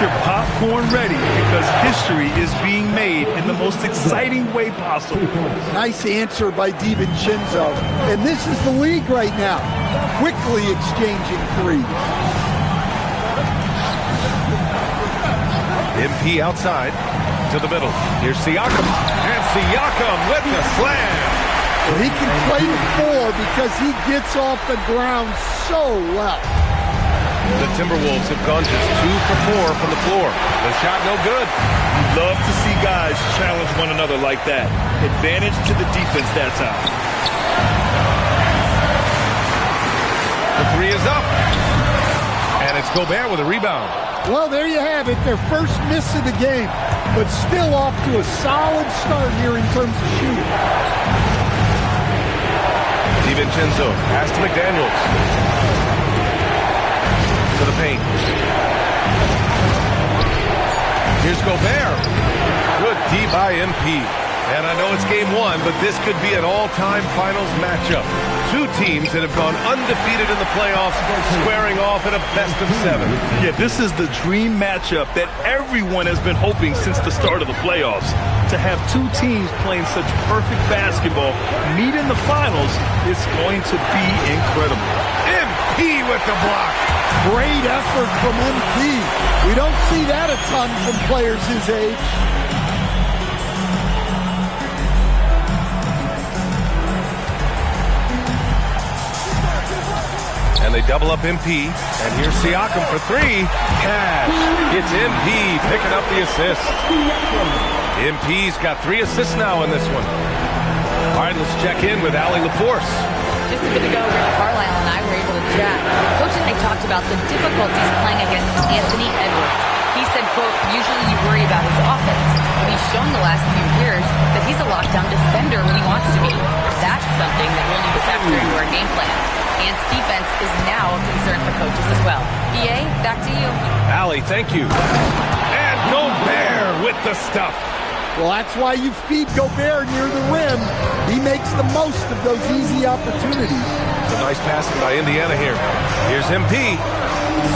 your popcorn ready because history is being made in the most exciting way possible. Nice answer by DiVincenzo. And this is the league right now. Quickly exchanging threes. MP outside to the middle. Here's Siakam. And Siakam with the slam. Well, he can play the four because he gets off the ground so well. The Timberwolves have gone just 2 for 4 from the floor. The shot no good. You love to see guys challenge one another like that. Advantage to the defense that time. The three is up. And it's Gobert with a rebound. Well, there you have it. Their first miss of the game, but still off to a solid start here in terms of shooting. DiVincenzo pass to McDaniels. To the paint. Here's Gobert. Good D by MP. And I know it's game 1, but this could be an all-time finals matchup. 2 teams that have gone undefeated in the playoffs, squaring off in a best-of-7. Yeah, this is the dream matchup that everyone has been hoping since the start of the playoffs. To have 2 teams playing such perfect basketball meet in the finals is going to be incredible. MP with the block. Great effort from MP. We don't see that a ton from players his age. And they double up MP. And here's Siakam for 3. Cash. It's MP picking up the assist. MP's got 3 assists now in this one. All right, let's check in with Allie LaForce. Just a bit ago, Rick Carlisle and I were able to chat. Coach and I talked about the difficulties playing against Anthony Edwards. He said, quote, usually you worry about his offense, but he's shown the last few years that he's a lockdown defender when he wants to be. That's something that we'll need to factor into our game plan. Ant's defense is now a concern for coaches as well. EA, back to you. Allie, thank you. And Gobert with the stuff. Well, that's why you feed Gobert near the rim. He makes the most of those easy opportunities. Some nice passing by Indiana here. Here's MP.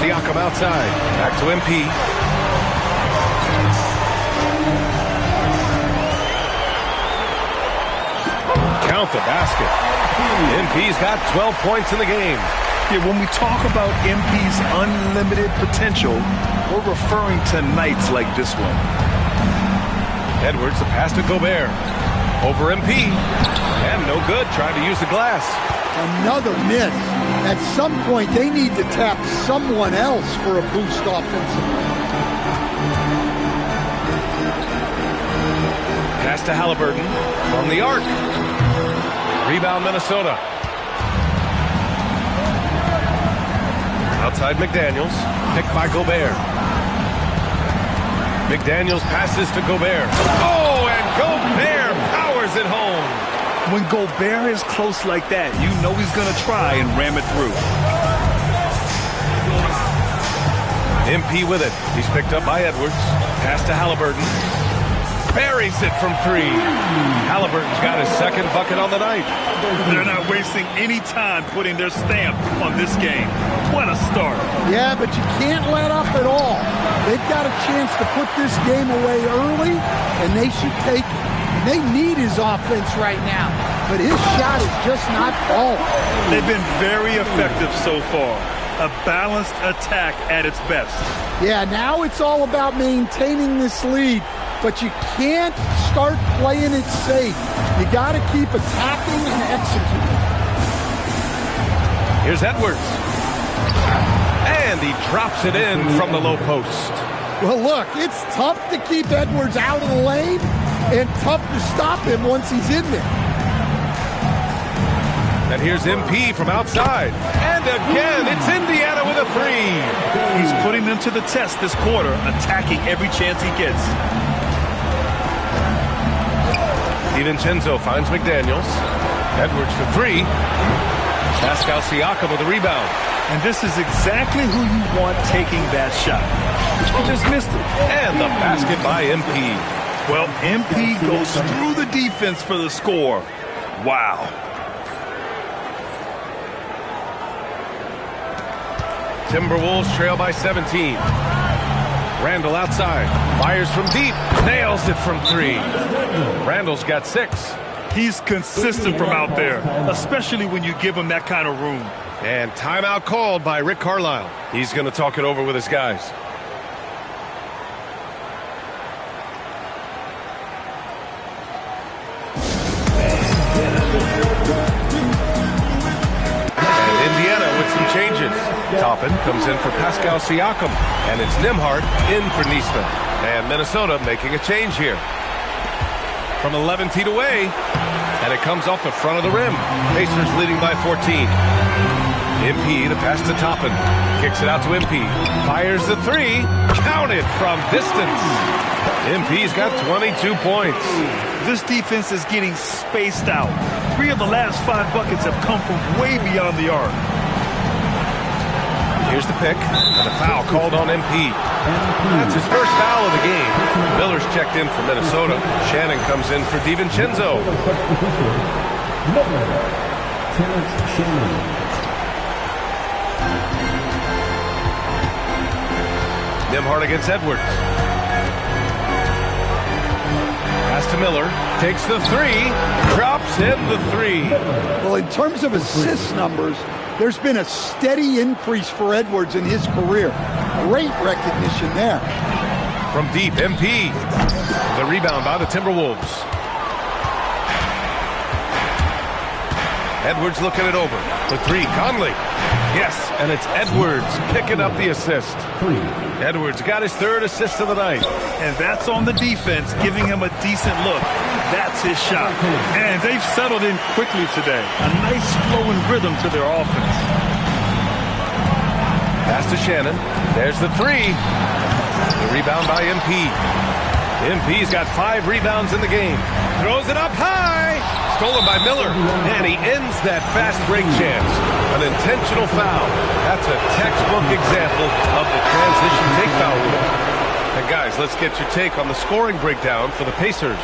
Siakam outside. Back to MP. Count the basket. MP's got 12 points in the game. Yeah, when we talk about MP's unlimited potential, we're referring to nights like this one. Edwards, the pass to Gobert. Over MP. And no good, trying to use the glass. Another miss. At some point, they need to tap someone else for a boost offensively. Pass to Halliburton from the arc. Rebound, Minnesota. Outside McDaniels. Picked by Gobert. McDaniels passes to Gobert. Oh, and Gobert powers it home. When Gobert is close like that, you know he's going to try and ram it through. MP with it. He's picked up by Edwards. Pass to Halliburton. Buries it from 3. Halliburton's got his second bucket on the night. They're not wasting any time putting their stamp on this game. What a start. Yeah, but you can't let up at all. They've got a chance to put this game away early, and they should take it. They need his offense right now, but his shot is just not falling. They've been very effective so far. A balanced attack at its best. Yeah, now it's all about maintaining this lead, but you can't start playing it safe. You got to keep attacking and executing. Here's Edwards. And he drops it in from the low post. Well, look, it's tough to keep Edwards out of the lane and tough to stop him once he's in there. And here's MP from outside. And again, it's Indiana with a 3. He's putting them to the test this quarter, attacking every chance he gets. DiVincenzo finds McDaniels. Edwards for 3. Pascal Siakam with a rebound. And this is exactly who you want taking that shot. But you just missed it. And the basket by MP. Well, MP goes through the defense for the score. Wow. Timberwolves trail by 17. Randall outside. Fires from deep. Nails it from 3. Randall's got 6. He's consistent from out there, especially when you give him that kind of room. And timeout called by Rick Carlisle. He's going to talk it over with his guys. And Indiana with some changes. Toppin comes in for Pascal Siakam. And it's Nembhard in for Neesmith. And Minnesota making a change here. From 11 feet away. And it comes off the front of the rim. Pacers leading by 14. MP, the pass to Toppin. Kicks it out to MP. Fires the 3. Counted from distance. MP's got 22 points. This defense is getting spaced out. 3 of the last 5 buckets have come from way beyond the arc. Here's the pick. And the foul called on MP. That's his first foul of the game. Miller's checked in for Minnesota. Shannon comes in for DiVincenzo. Nembhard against Edwards. Pass to Miller. Takes the 3. Drops in the 3. Well, in terms of assist numbers, there's been a steady increase for Edwards in his career. Great recognition there. From deep, MP. The rebound by the Timberwolves. Edwards looking it over. The 3, Conley. Yes, and it's Edwards picking up the assist. Edwards got his 3rd assist of the night. And that's on the defense, giving him a decent look. That's his shot. And they've settled in quickly today. A nice flowing rhythm to their offense. Pass to Shannon. There's the 3. The rebound by MP. MP's got 5 rebounds in the game. Throws it up high. Stolen by Miller. And he ends that fast break chance. An intentional foul. That's a textbook example of the transition take foul rule. And guys, let's get your take on the scoring breakdown for the Pacers.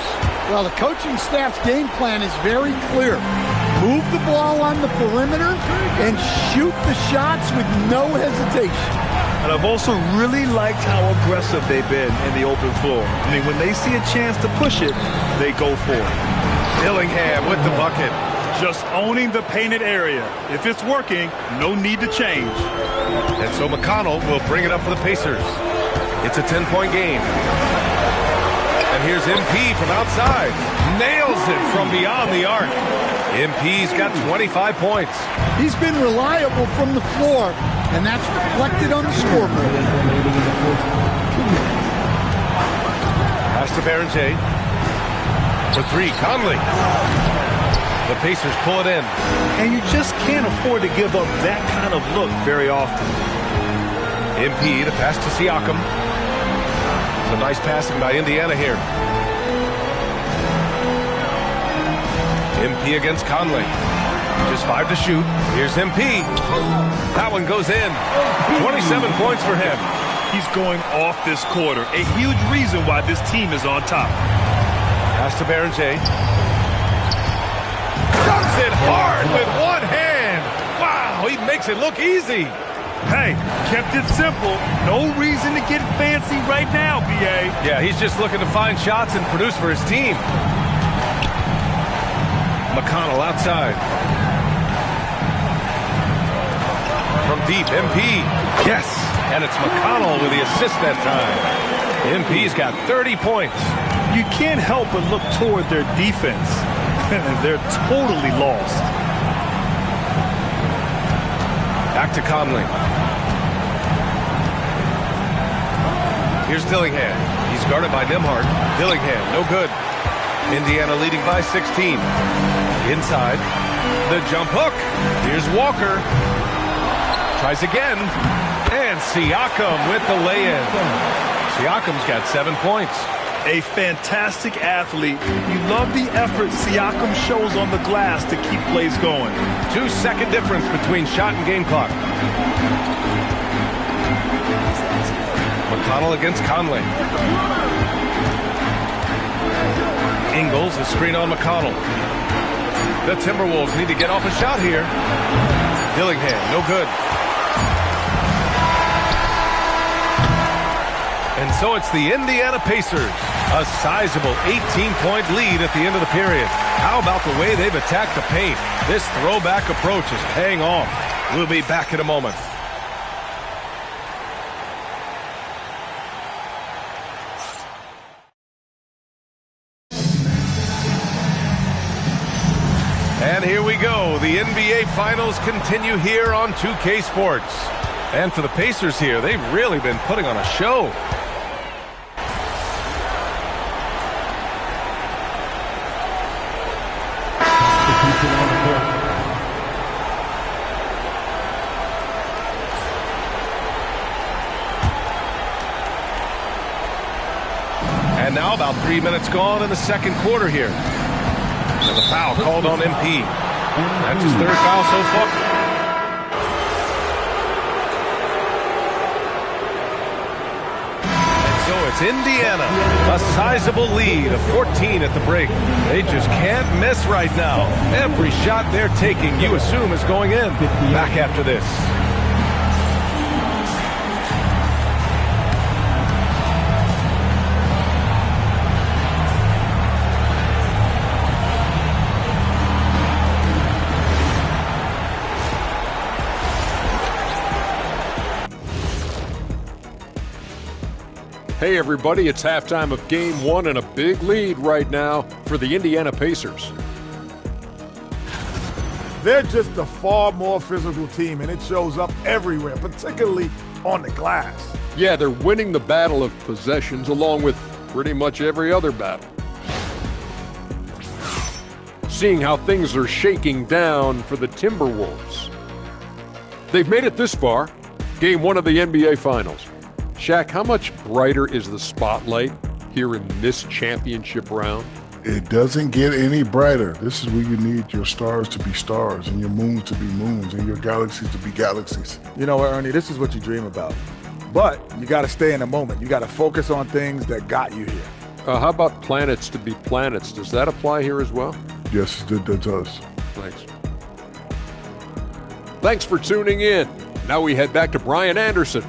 Well, the coaching staff's game plan is very clear. Move the ball on the perimeter and shoot the shots with no hesitation. And I've also really liked how aggressive they've been in the open floor. I mean, when they see a chance to push it, they go for it. Dillingham with the bucket. Just owning the painted area. If it's working, no need to change. And so McConnell will bring it up for the Pacers. It's a 10-point game. And here's MP from outside. Nails it from beyond the arc. MP's got 25 points. He's been reliable from the floor, and that's reflected on the scoreboard. Pass to Berenger. For 3, Conley. The Pacers pull it in. And you just can't afford to give up that kind of look very often. MP, the pass to Siakam. Some nice passing by Indiana here. MP against Conley. Just 5 to shoot. Here's MP. That one goes in. 27 points for him. He's going off this quarter. A huge reason why this team is on top. Pass to Berenger. Dunks it hard with one hand. Wow, he makes it look easy. Hey, kept it simple. No reason to get fancy right now, B.A. Yeah, he's just looking to find shots and produce for his team. McConnell outside. From deep, MP. Yes, and it's McConnell with the assist that time. MP's got 30 points. You can't help but look toward their defense. They're totally lost. Back to Conley. Here's Dillingham. He's guarded by Nembhard. Dillingham, no good. Indiana leading by 16. Inside. The jump hook. Here's Walker. Tries again. And Siakam with the lay-in. Siakam's got 7 points. A fantastic athlete. You love the effort Siakam shows on the glass to keep plays going. 2-second difference between shot and game clock. McConnell against Conley. Ingles, the screen on McConnell. The Timberwolves need to get off a shot here. Dillingham, no good. And so it's the Indiana Pacers, a sizable 18-point lead at the end of the period. How about the way they've attacked the paint? This throwback approach is paying off. We'll be back in a moment. And here we go. The NBA Finals continue here on 2K Sports. And for the Pacers here, they've really been putting on a show. And now about 3 minutes gone in the second quarter here. And the foul called on MP. That's his third foul so far. And so it's Indiana, a sizable lead of 14 at the break. They just can't miss right now. Every shot they're taking, you assume, is going in. Back after this. Hey everybody, it's halftime of game one and a big lead right now for the Indiana Pacers. They're just a far more physical team, and it shows up everywhere, particularly on the glass. Yeah, they're winning the battle of possessions along with pretty much every other battle. Seeing how things are shaking down for the Timberwolves. They've made it this far, game one of the NBA Finals. Shaq, how much brighter is the spotlight here in this championship round? It doesn't get any brighter. This is where you need your stars to be stars and your moons to be moons and your galaxies to be galaxies. You know what, Ernie, this is what you dream about. But you got to stay in the moment. You got to focus on things that got you here. How about planets to be planets? Does that apply here as well? Yes, it does. Thanks. Thanks for tuning in. Now we head back to Brian Anderson.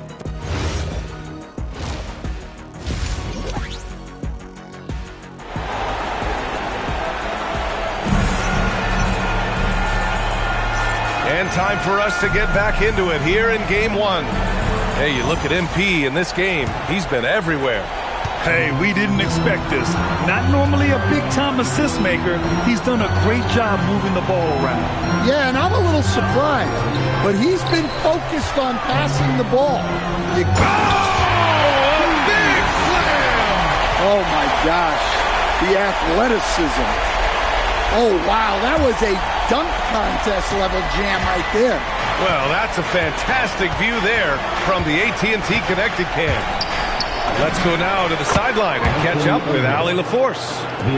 And time for us to get back into it here in game one. Hey, you look at MP in this game. He's been everywhere. Hey, we didn't expect this. Not normally a big-time assist maker. He's done a great job moving the ball around. Yeah, and I'm a little surprised, but he's been focused on passing the ball. A big slam! Oh, my gosh. The athleticism. Oh, wow, that was a dunk contest level jam right there. Well, that's a fantastic view there from the AT&T Connected Cam. Let's go now to the sideline and catch up with Allie LaForce.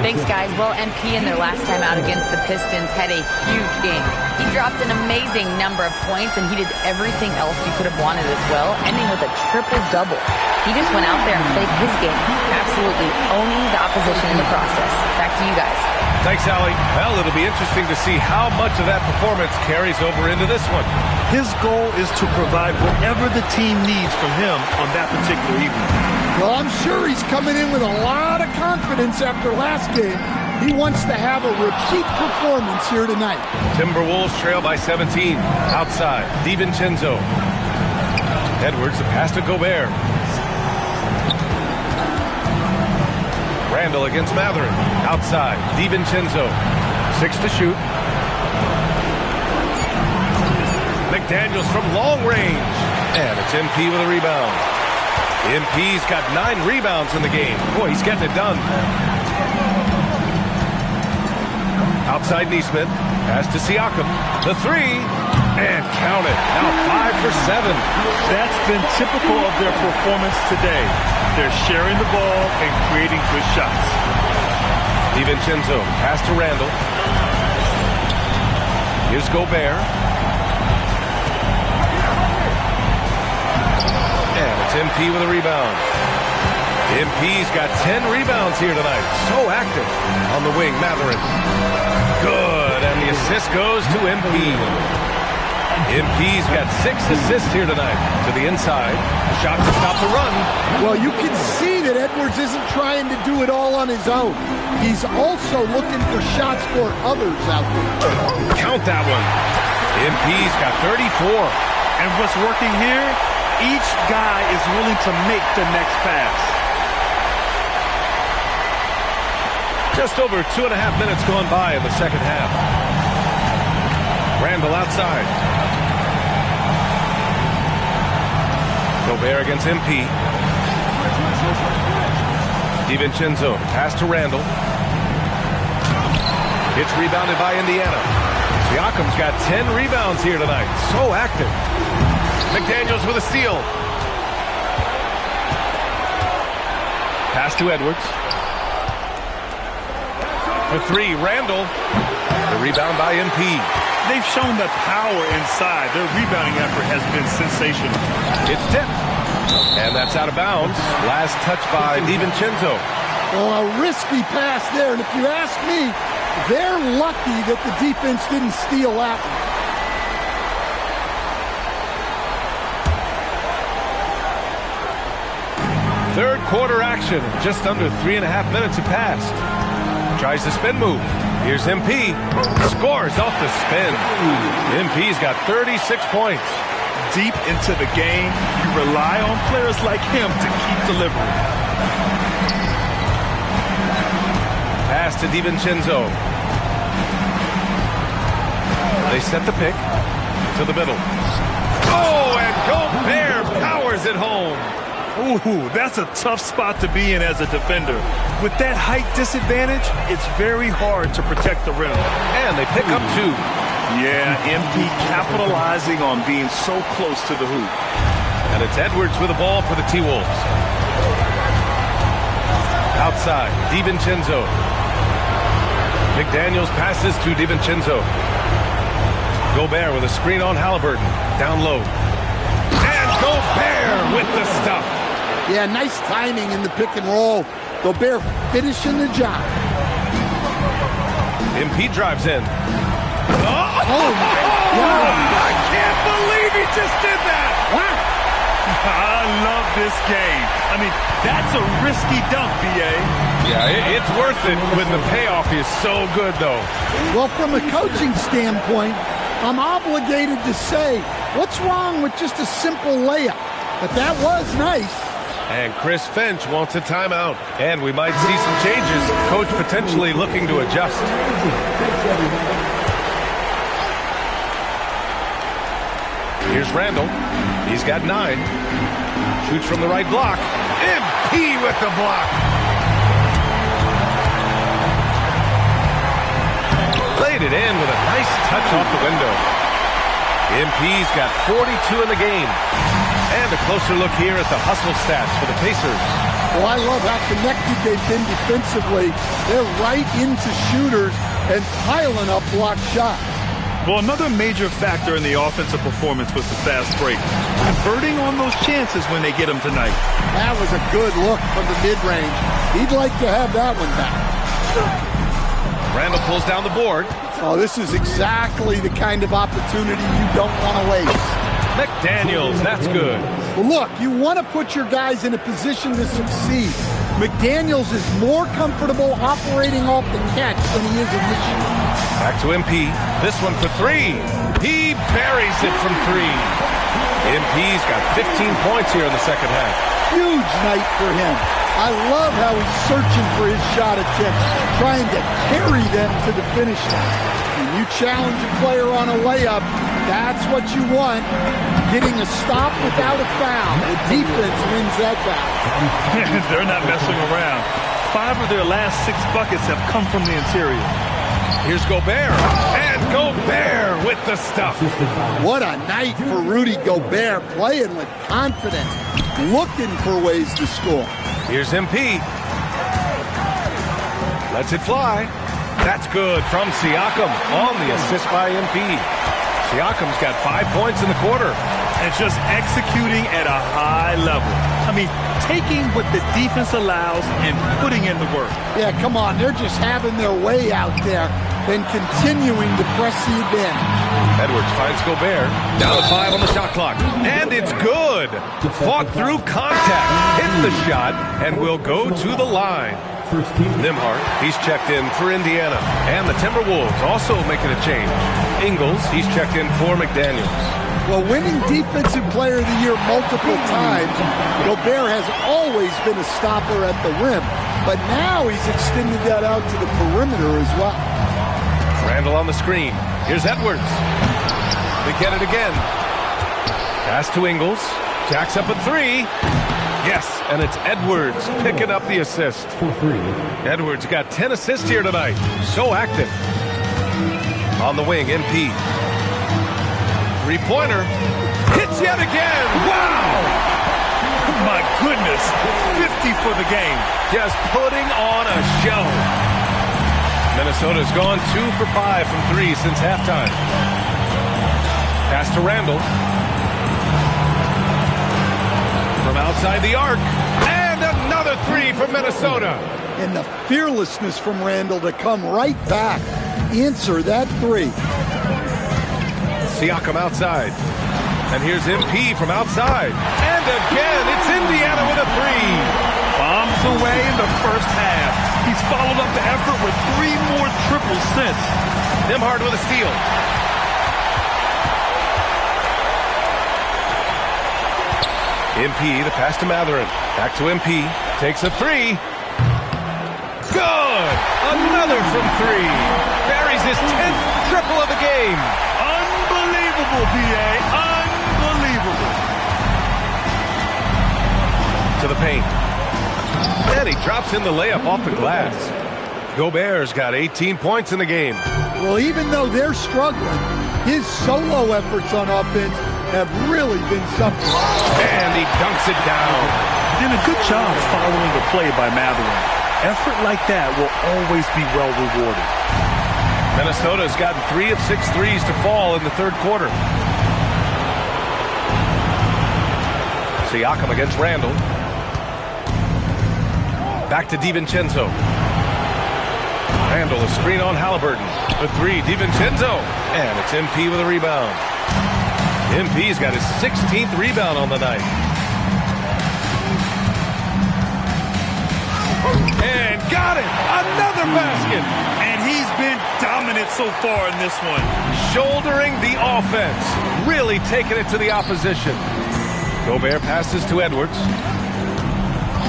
Thanks, guys. Well, MP in their last time out against the Pistons had a huge game. He dropped an amazing number of points, and he did everything else you could have wanted as well, ending with a triple-double. He just went out there and played his game, absolutely owning the opposition in the process. Back to you guys. Thanks, Allie. Well, it'll be interesting to see how much of that performance carries over into this one. His goal is to provide whatever the team needs from him on that particular evening. Well, I'm sure he's coming in with a lot of confidence after last game. He wants to have a repeat performance here tonight. Timberwolves trail by 17. Outside, DiVincenzo. Edwards, the pass to Gobert. Randall against Matherin. Outside, DiVincenzo. 6 to shoot. McDaniels from long range. And it's MP with a rebound. MP's got 9 rebounds in the game. Boy, he's getting it done. Outside Neesmith. Pass to Siakam. The 3. And count it. Now 5 for 7. That's been typical of their performance today. They're sharing the ball and creating good shots. DiVincenzo. Pass to Randall. Here's Gobert. And it's MP with a rebound. MP's got 10 rebounds here tonight. So active. On the wing, Matherin. Good. And the assist goes to MP. MP's got 6 assists here tonight. To the inside. Shot to stop the run. Well, you can see that Edwards isn't trying to do it all on his own. He's also looking for shots for others out there. Count that one. MP's got 34. And what's working here, each guy is willing to make the next pass. Just over 2.5 minutes gone by in the second half. Randall outside. Gobert against MP. DiVincenzo, pass to Randall. It's rebounded by Indiana. Siakam's got 10 rebounds here tonight. So active. McDaniels with a steal. Pass to Edwards. For 3, Randall. The rebound by MP. They've shown the power inside. Their rebounding effort has been sensational. It's tipped. And that's out of bounds. Last touch by DiVincenzo. Well, a risky pass there, and if you ask me, they're lucky that the defense didn't steal that one. Third quarter action. Just under 3.5 minutes have passed. Tries the spin move. Here's MP. Scores off the spin. MP's got 36 points. Deep into the game, you rely on players like him to keep delivering. Pass to DiVincenzo. They set the pick to the middle. Oh, and Gobert powers it home. Ooh, that's a tough spot to be in as a defender. With that height disadvantage, it's very hard to protect the rim. And they pick up 2. Yeah, MP capitalizing on being so close to the hoop. And it's Edwards with the ball for the T-Wolves. Outside, DiVincenzo. McDaniels passes to DiVincenzo. Gobert with a screen on Halliburton. Down low. And Gobert with the stuff. Yeah, nice timing in the pick and roll. Gobert finishing the job. MP drives in. Oh, my God. I can't believe he just did that. Wow. I love this game. I mean, that's a risky dunk, B.A. Yeah, it's worth it when the payoff is so good, though. Well, from a coaching standpoint, I'm obligated to say, what's wrong with just a simple layup? But that was nice. And Chris Finch wants a timeout. And we might see some changes. Coach potentially looking to adjust. Here's Randall. He's got 9. Shoots from the right block. MP with the block. Laid it in with a nice touch off the window. MP's got 42 in the game. And a closer look here at the hustle stats for the Pacers. Well, I love how connected they've been defensively. They're right into shooters and piling up blocked shots. Well, another major factor in the offensive performance was the fast break. Converting on those chances when they get them tonight. That was a good look from the mid-range. He'd like to have that one back. Randall pulls down the board. Oh, this is exactly the kind of opportunity you don't want to waste. McDaniels, that's good. Well, look, you want to put your guys in a position to succeed. McDaniels is more comfortable operating off the catch than he is initially. Back to MP. This one for 3. He buries it from 3. MP's got 15 points here in the second half. Huge night for him. I love how he's searching for his shot attempts, trying to carry them to the finish line. When you challenge a player on a layup, that's what you want. Getting a stop without a foul. The defense wins that battle. They're not messing around. 5 of their last 6 buckets have come from the interior. Here's Gobert. And Gobert with the stuff. What a night for Rudy Gobert, playing with confidence, looking for ways to score. Here's MP. Lets it fly. That's good from Siakam on the assist by MP. Siakam's got 5 points in the quarter. And just executing at a high level. I mean, taking what the defense allows and putting in the work. Yeah, come on. They're just having their way out there. than continuing to press the advantage. Edwards finds Gobert. Down to 5 on the shot clock. And it's good. Fought through contact. Hit the shot and will go to the line. Nembhard, he's checked in for Indiana. And the Timberwolves also making a change. Ingles, he's checked in for McDaniels. Well, winning Defensive Player of the Year multiple times, Gobert has always been a stopper at the rim. But now he's extended that out to the perimeter as well. Randall on the screen. Here's Edwards. They get it again. Pass to Ingles. Jacks up a 3. Yes, and it's Edwards picking up the assist. Edwards got 10 assists here tonight. So active. On the wing, MP. Three-pointer. Hits yet again. Wow! My goodness, 50 for the game. Just putting on a show. Minnesota's gone 2 for 5 from 3 since halftime. Pass to Randall. From outside the arc. And another 3 for Minnesota. And the fearlessness from Randall to come right back. Answer that 3. Siakam outside. And here's MP from outside. And again, it's Indiana with a 3. Bombs away in the first half. He's followed up the effort with 3 more triples since. Nembhard with a steal. MP, the pass to Mathurin. Back to MP. Takes a 3. Good! Another from 3. Buries his 10th triple of the game. Unbelievable, B.A. Unbelievable. To the paint. And he drops in the layup off the glass. Gobert's got 18 points in the game. Well, even though they're struggling, his solo efforts on offense have really been something. And he dunks it down. Did a good job following the play by Mathurin. Effort like that will always be well rewarded. Minnesota's gotten 3 of 6 threes to fall in the third quarter. Siakam against Randall. Back to DiVincenzo. Randall, a screen on Halliburton. The 3, DiVincenzo. And it's MP with a rebound. MP's got his 16th rebound on the night. And got it! Another basket! And he's been dominant so far in this one. Shouldering the offense. Really taking it to the opposition. Gobert passes to Edwards.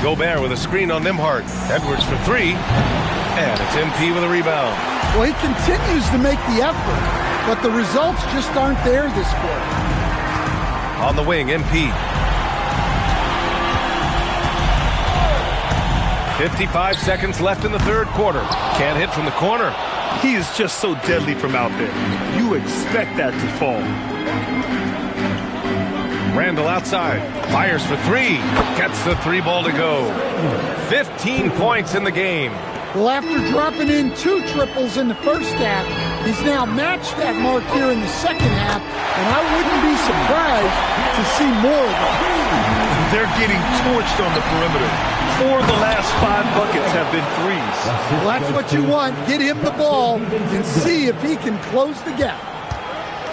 Gobert with a screen on Nembhard. Edwards for 3. And it's MP with a rebound. Well, he continues to make the effort, but the results just aren't there this quarter. On the wing, MP. 55 seconds left in the third quarter. Can't hit from the corner. He is just so deadly from out there. You expect that to fall. Randall outside. Fires for 3. Gets the 3-ball to go. 15 points in the game. Well, after dropping in 2 triples in the first half, he's now matched that mark here in the second half, and I wouldn't be surprised to see more of them. They're getting torched on the perimeter. 4 of the last 5 buckets have been threes. Well, that's what you want. Get him the ball and see if he can close the gap.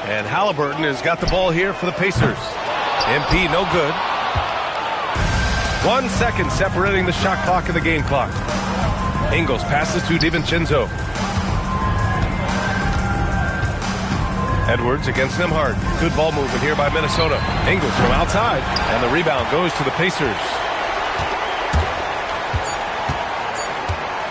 And Halliburton has got the ball here for the Pacers. MP no good. 1 second separating the shot clock and the game clock. Ingles passes to DiVincenzo. Edwards against Nembhard. Good ball movement here by Minnesota. Ingles from outside. And the rebound goes to the Pacers.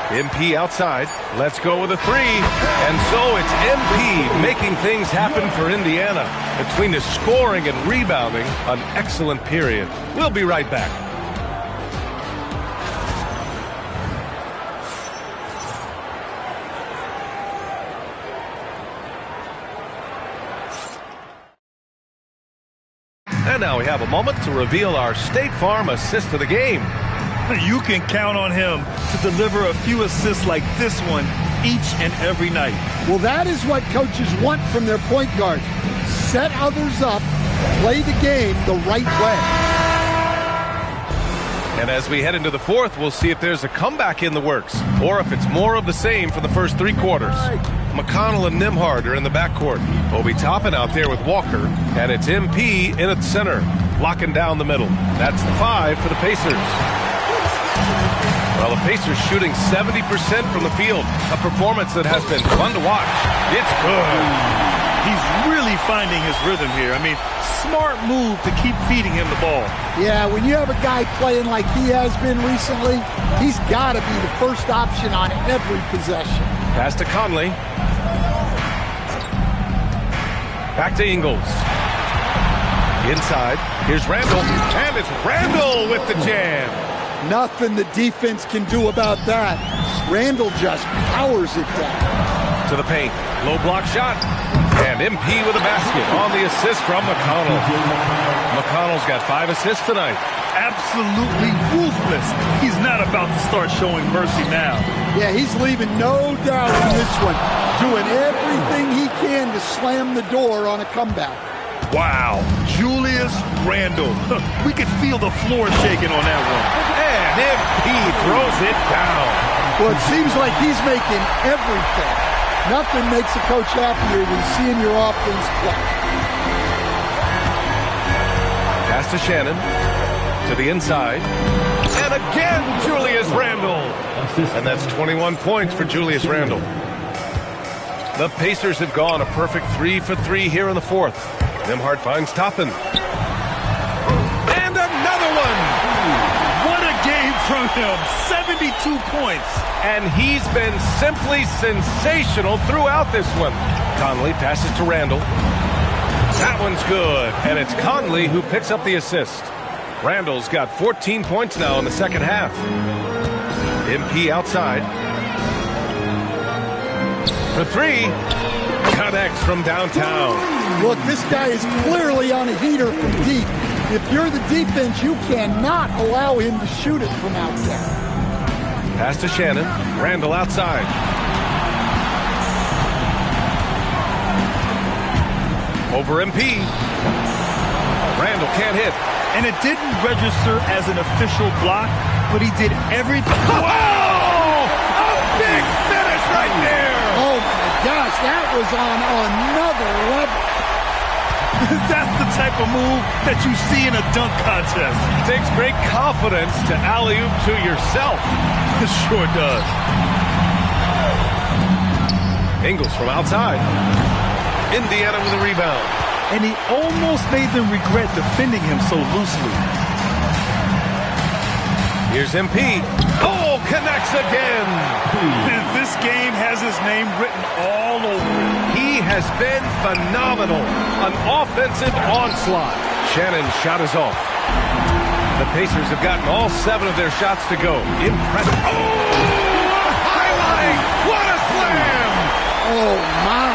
MP outside. Let's go with a 3. And so it's MP making things happen for Indiana. Between the scoring and rebounding, an excellent period. We'll be right back. And now we have a moment to reveal our State Farm assist of the game. You can count on him to deliver a few assists like this one each and every night. Well, that is what coaches want from their point guards. Set others up, play the game the right way. And as we head into the fourth, we'll see if there's a comeback in the works or if it's more of the same for the first 3 quarters. McConnell and Nembhard are in the backcourt. Obi Toppin out there with Walker, and it's MP in at center, locking down the middle. That's the 5 for the Pacers. Well, the Pacers shooting 70% from the field, a performance that has been fun to watch. It's good. He's really finding his rhythm here. I mean, smart move to keep feeding him the ball. Yeah, when you have a guy playing like he has been recently, he's got to be the first option on every possession. Pass to Conley. Back to Ingles. Inside. Here's Randall. And it's Randall with the jam. Nothing the defense can do about that. Randall just powers it down. To the paint. Low block shot. And MP with a basket on the assist from McConnell. McConnell's got 5 assists tonight. Absolutely ruthless. He's not about to start showing mercy now. Yeah, he's leaving no doubt in this one. Doing everything he can to slam the door on a comeback. Wow. Julius Randle. We could feel the floor shaking on that one. And MP throws it down. Well, it seems like he's making everything. Nothing makes a coach happier than seeing your offense play. Pass to Shannon. To the inside. And again, Julius Randle. And that's 21 points for Julius Randle. The Pacers have gone a perfect 3 for 3 here in the fourth. Nembhard finds Toppin. And another one! What a game from him. 72 points. And he's been simply sensational throughout this one. Conley passes to Randall. That one's good. And it's Conley who picks up the assist. Randall's got 14 points now in the second half. MP outside. For 3. Connects from downtown. Look, this guy is clearly on a heater from deep. If you're the defense, you cannot allow him to shoot it from out there. Pass to Shannon. Randall outside. Over MP. Randall can't hit. And it didn't register as an official block, but he did everything. Whoa! A big finish right there! Oh, my gosh, that was on another level. That's the type of move that you see in a dunk contest. Takes great confidence to alley-oop to yourself. It sure does. Ingles from outside. Indiana with a rebound. And he almost made them regret defending him so loosely. Here's MP. Oh, connects again. This game has his name written all over it. He has been phenomenal. An offensive onslaught. Shannon's shot is off. The Pacers have gotten all 7 of their shots to go. Impressive. Oh, highlight. What a slam. Oh, my.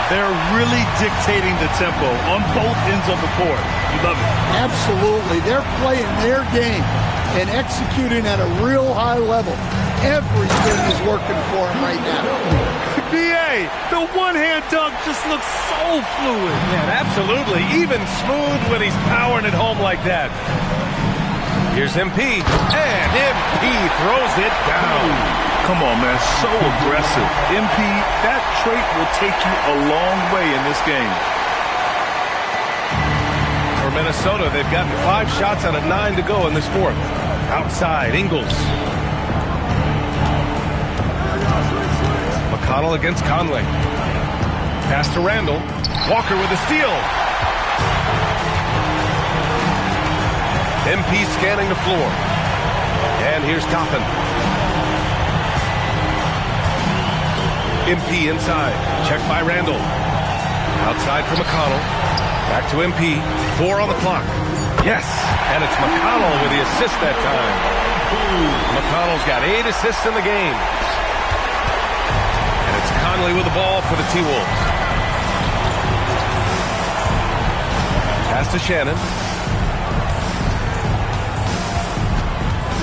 They're really dictating the tempo on both ends of the court. You love it. Absolutely. They're playing their game and executing at a real high level. Everything is working for them right now. B.A., the one-hand dunk just looks so fluid. Yeah, absolutely. Even smooth when he's powering it home like that. Here's MP. And MP throws it down. Come on, man. So aggressive. MP, that trait will take you a long way in this game. For Minnesota, they've gotten 5 shots out of 9 to go in this fourth. Outside, Ingles. McConnell against Conley. Pass to Randall. Walker with a steal. MP scanning the floor. And here's Toppin. MP inside. Check by Randall. Outside for McConnell. Back to MP. 4 on the clock. Yes! And it's McConnell with the assist that time. McConnell's got 8 assists in the game. And it's Conley with the ball for the T-Wolves. Pass to Shannon.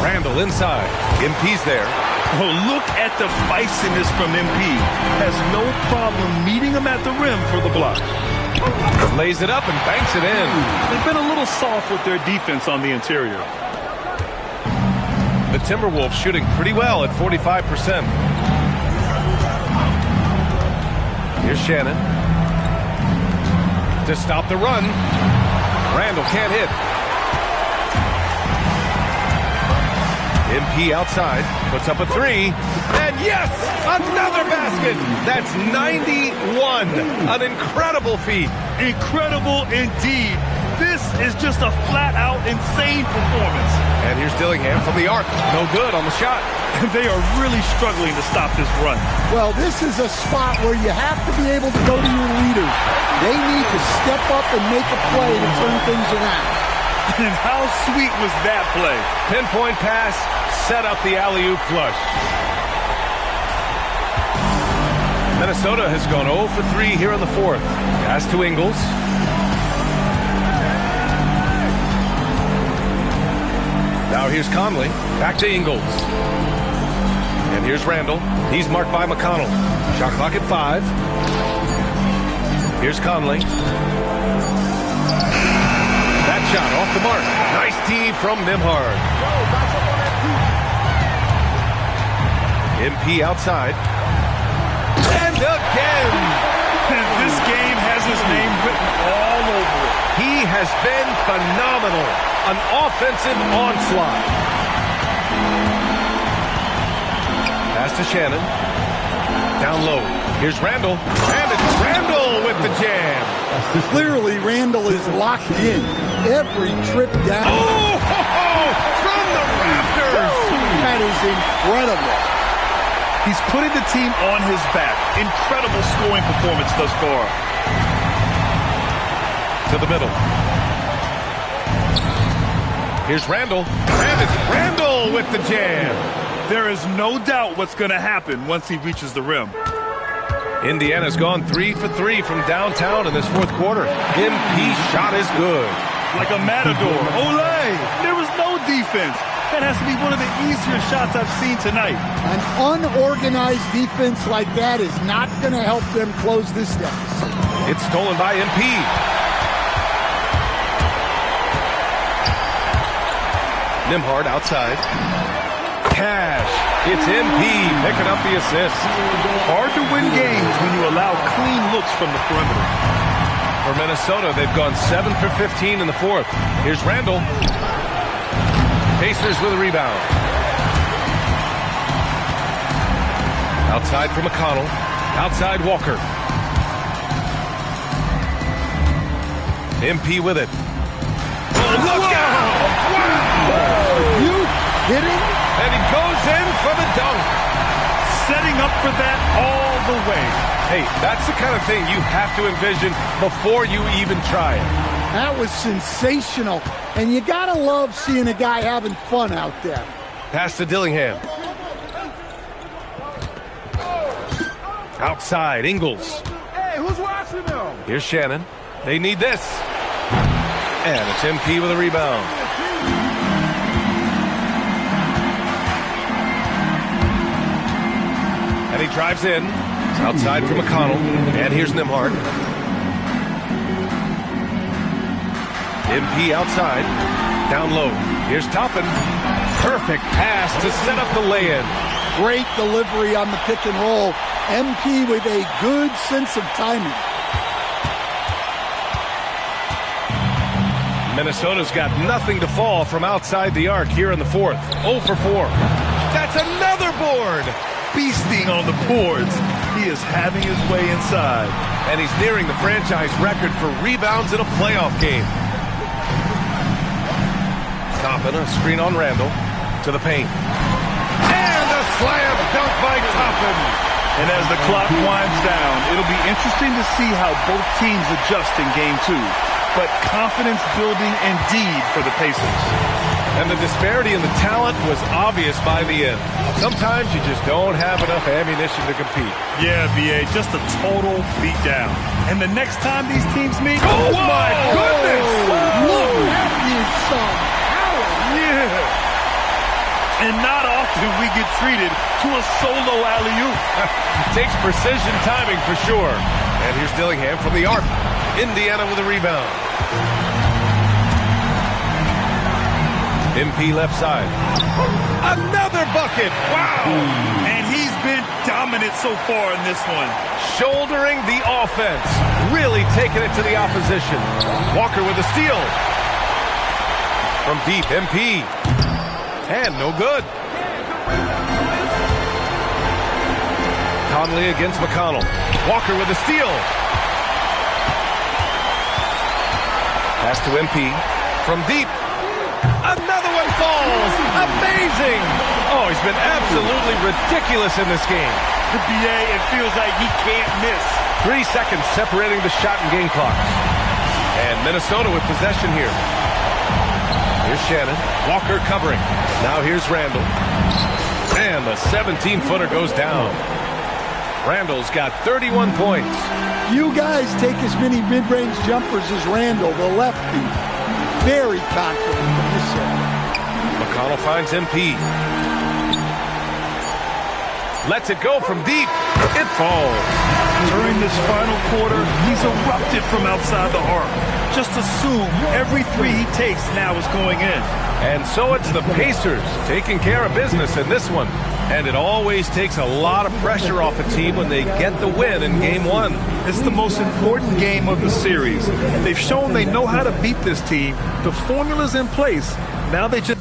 Randall inside. MP's there. Oh, look at the feistiness from MP. Has no problem meeting him at the rim for the block. Lays it up and banks it in. They've been a little soft with their defense on the interior. The Timberwolves shooting pretty well at 45%. Here's Shannon. To stop the run. Randall can't hit. MP outside, puts up a three, and yes, another basket. That's 91. An incredible feat. Incredible indeed. This is just a flat-out insane performance. And here's Dillingham from the arc. No good on the shot. They are really struggling to stop this run. Well, this is a spot where you have to be able to go to your leaders. They need to step up and make a play to turn things around. And how sweet was that play? Pinpoint pass, set up the alley-oop flush. Minnesota has gone 0 for 3 here in the fourth. Pass to Ingles. Now here's Conley. Back to Ingles. And here's Randall. He's marked by McConnell. Shot clock at 5. Here's Conley. That shot off the mark. Nice D from Nembhard. MP outside. And again! And this game has his name written all over it. He has been phenomenal. An offensive onslaught. Pass to Shannon. Down low. Here's Randall. And it's Randall with the jam. Clearly, Randall is locked in. Every trip down. Oh! From the rafters! That is incredible. He's putting the team on his back. Incredible scoring performance thus far. To the middle. Here's Randall. And it's Randall with the jam. There is no doubt what's going to happen once he reaches the rim. Indiana's gone 3 for 3 from downtown in this fourth quarter. MP shot is good. Like a matador. Olay! There was no defense. That has to be one of the easier shots I've seen tonight. An unorganized defense like that is not going to help them close this deficit. It's stolen by MP. Nembhard outside. Cash. It's MP picking up the assist. Hard to win games when you allow clean looks from the perimeter. For Minnesota, they've gone 7 for 15 in the fourth. Here's Randall. Pacers with a rebound. Outside for McConnell. Outside Walker. MP with it. Oh, look out! Wow! Are you kidding? And he goes in for the dunk. Setting up for that all the way. Hey, that's the kind of thing you have to envision before you even try it. That was sensational. And you got to love seeing a guy having fun out there. Pass to Dillingham. Outside, Ingles. Hey, who's watching them? Here's Shannon. They need this. And it's MP with a rebound. And he drives in. It's outside for McConnell. And here's Nembhard. MP outside. Down low. Here's Toppin. Perfect pass to set up the lay-in. Great delivery on the pick and roll. MP with a good sense of timing. Minnesota's got nothing to fall from outside the arc here in the fourth. 0 for 4. That's another board. Feasting on the boards. He is having his way inside. And he's nearing the franchise record for rebounds in a playoff game. Toppin, a screen on Randall. To the paint. And a slam dunk by Toppin. And as the clock winds down, it'll be interesting to see how both teams adjust in game 2. But confidence building indeed for the Pacers. And the disparity in the talent was obvious by the end. Sometimes you just don't have enough ammunition to compete. Yeah, B.A., just a total beatdown. And the next time these teams meet... Oh, my goodness! Look, that is some power. Yeah. And not often we get treated to a solo alley-oop. Takes precision timing for sure. And here's Dillingham from the arc. Indiana with a rebound. MP left side. Another bucket. Wow. And he's been dominant so far in this one. Shouldering the offense. Really taking it to the opposition. Walker with a steal. From deep, MP. And no good. Conley against McConnell. Walker with a steal. Pass to MP. From deep. Another one falls. Amazing. Oh, he's been absolutely ridiculous in this game. The BA, it feels like he can't miss. 3 seconds separating the shot and game clocks. And Minnesota with possession here. Here's Shannon. Walker covering. Now here's Randall. And the 17-footer goes down. Randall's got 31 points. You guys take as many mid-range jumpers as Randall, the lefty. Very confident in this set. McConnell finds MP. Lets it go from deep. It falls. During this final quarter, he's erupted from outside the arc. Just assume every three he takes now is going in. And so it's the Pacers taking care of business in this one. And it always takes a lot of pressure off a team when they get the win in Game 1. It's the most important game of the series. They've shown they know how to beat this team. The formula's in place. Now they just...